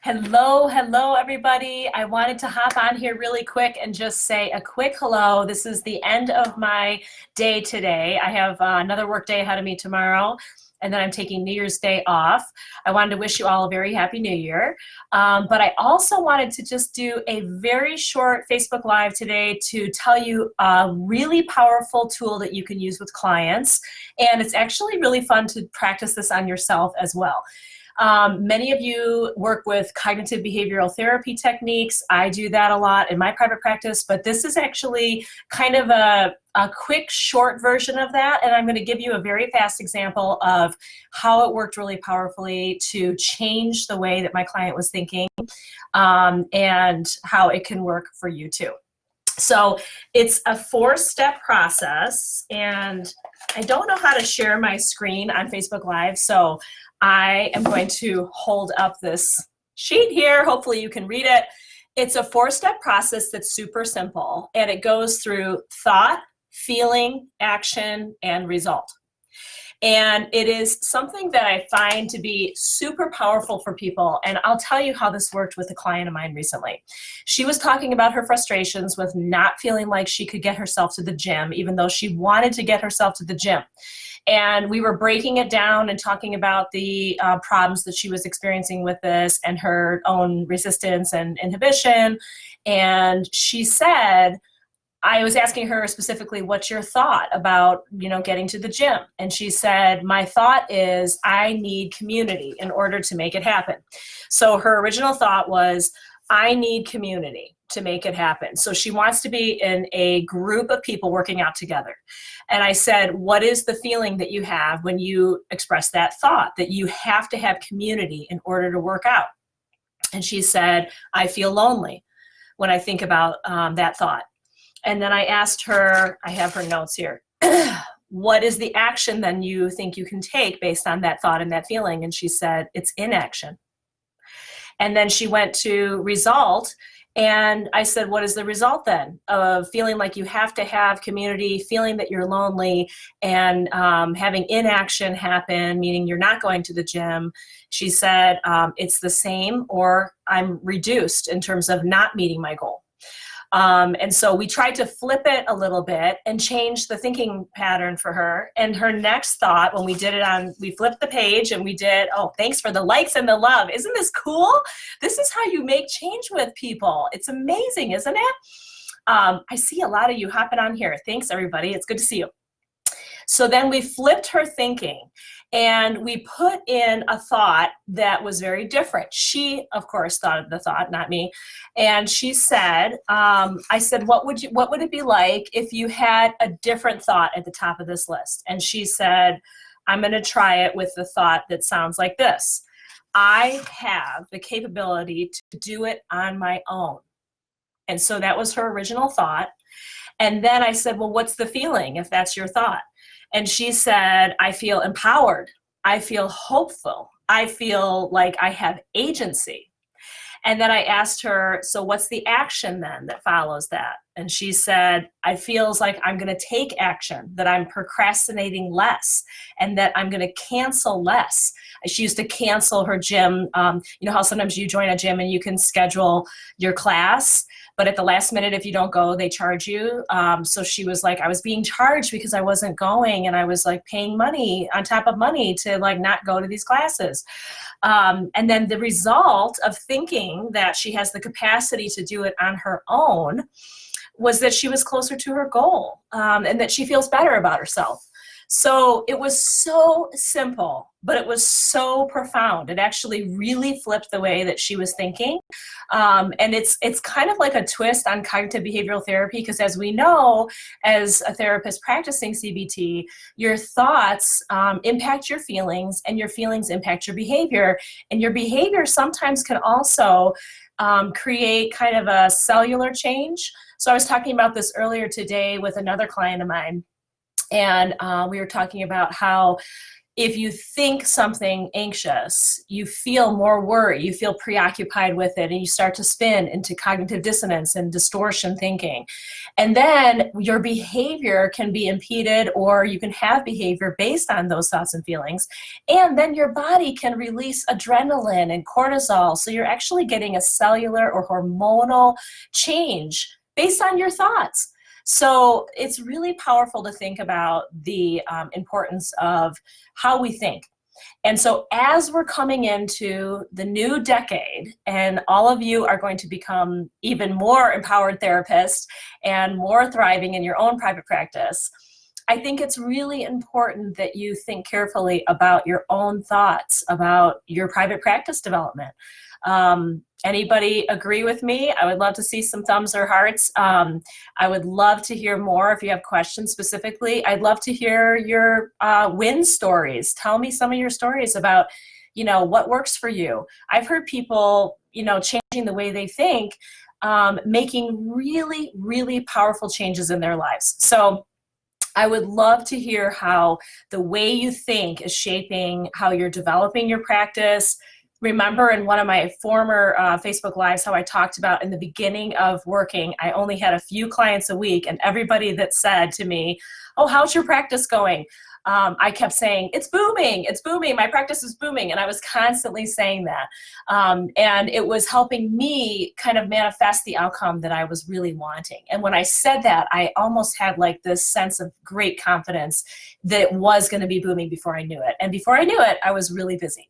Hello, everybody. I wanted to hop on here really quick and just say a quick hello. This is the end of my day today. I have another work day ahead of me tomorrow, and then I'm taking New Year's Day off. I wanted to wish you all a very happy New Year. But I also wanted to just do a very short Facebook Live today to tell you a really powerful tool that you can use with clients. And it's actually really fun to practice this on yourself as well. Many of you work with cognitive behavioral therapy techniques. I do that a lot in my private practice, but this is actually kind of a quick, short version of that, and I'm going to give you a very fast example of how it worked really powerfully to change the way that my client was thinking, and how it can work for you too. So it's a 4-step process, and I don't know how to share my screen on Facebook Live, so I am going to hold up this sheet here. Hopefully you can read it. It's a 4-step process that's super simple, and it goes through thought, feeling, action, and result. And it is something that I find to be super powerful for people. And I'll tell you how this worked with a client of mine recently. She was talking about her frustrations with not feeling like she could get herself to the gym, even though she wanted to get herself to the gym. And we were breaking it down and talking about the problems that she was experiencing with this and her own resistance and inhibition. And she said, I was asking her specifically, what's your thought about, getting to the gym? And she said, my thought is I need community in order to make it happen. So her original thought was, I need community to make it happen. So she wants to be in a group of people working out together. And I said, what is the feeling that you have when you express that thought, that you have to have community in order to work out? And she said, I feel lonely when I think about that thought. And then I asked her, I have her notes here, what is the action then you think you can take based on that thought and that feeling? And she said, it's inaction. And then she went to result, and I said, what is the result then of feeling like you have to have community, feeling that you're lonely, and having inaction happen, meaning you're not going to the gym? She said, it's the same, or I'm reduced in terms of not meeting my goal. And so we tried to flip it a little bit and change the thinking pattern for her. And her next thought, when we did it we flipped the page and we did, oh, thanks for the likes and the love. Isn't this cool? This is how you make change with people. It's amazing, isn't it? I see a lot of you hopping on here. Thanks, everybody. It's good to see you. So then we flipped her thinking, and we put in a thought that was very different. She, of course, thought of the thought, not me. And she said, I said, what would it be like if you had a different thought at the top of this list? And she said, I'm going to try it with the thought that sounds like this. I have the capability to do it on my own. And so that was her original thought. And then I said, well, what's the feeling if that's your thought? And she said, I feel empowered. I feel hopeful. I feel like I have agency. And then I asked her, so what's the action then that follows that? And she said, I feels like I'm going to take action, that I'm procrastinating less, and that I'm going to cancel less. She used to cancel her gym. You know how sometimes you join a gym and you can schedule your class, but at the last minute, if you don't go, they charge you. So she was like, I was being charged because I wasn't going, and I was like paying money on top of money to like not go to these classes. And then the result of thinking that she has the capacity to do it on her own was that she was closer to her goal, and that she feels better about herself. So it was so simple, but it was so profound. It actually really flipped the way that she was thinking. And it's kind of like a twist on cognitive behavioral therapy, because as we know, as a therapist practicing CBT, your thoughts impact your feelings, and your feelings impact your behavior. And your behavior sometimes can also create kind of a cellular change. So I was talking about this earlier today with another client of mine. And we were talking about how if you think something anxious, you feel more worry, you feel preoccupied with it, and you start to spin into cognitive dissonance and distortion thinking. And then your behavior can be impeded, or you can have behavior based on those thoughts and feelings. And then your body can release adrenaline and cortisol. So you're actually getting a cellular or hormonal change based on your thoughts. So it's really powerful to think about the importance of how we think. And so as we're coming into the new decade, and all of you are going to become even more empowered therapists and more thriving in your own private practice, I think it's really important that you think carefully about your own thoughts about your private practice development. Anybody agree with me? I would love to see some thumbs or hearts. I would love to hear more if you have questions specifically. I'd love to hear your win stories. Tell me some of your stories about, what works for you. I've heard people, changing the way they think, making really, really powerful changes in their lives. So I would love to hear how the way you think is shaping how you're developing your practice. Remember in one of my former Facebook Lives how I talked about in the beginning of working, I only had a few clients a week, and everybody that said to me, "Oh, how's your practice going?" I kept saying, "It's booming, it's booming, my practice is booming." And I was constantly saying that. And it was helping me kind of manifest the outcome that I was really wanting. And when I said that, I almost had like this sense of great confidence that it was going to be booming before I knew it. And before I knew it, I was really busy.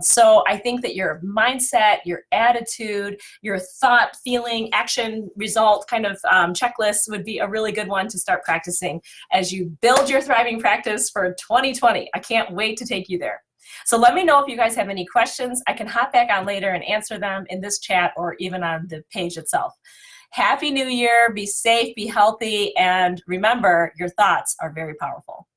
So I think that your mindset, your attitude, your thought, feeling, action, result kind of checklist would be a really good one to start practicing as you build your thriving practice for 2020. I can't wait to take you there. So let me know if you guys have any questions. I can hop back on later and answer them in this chat or even on the page itself. Happy New Year, be safe, be healthy, and remember, your thoughts are very powerful.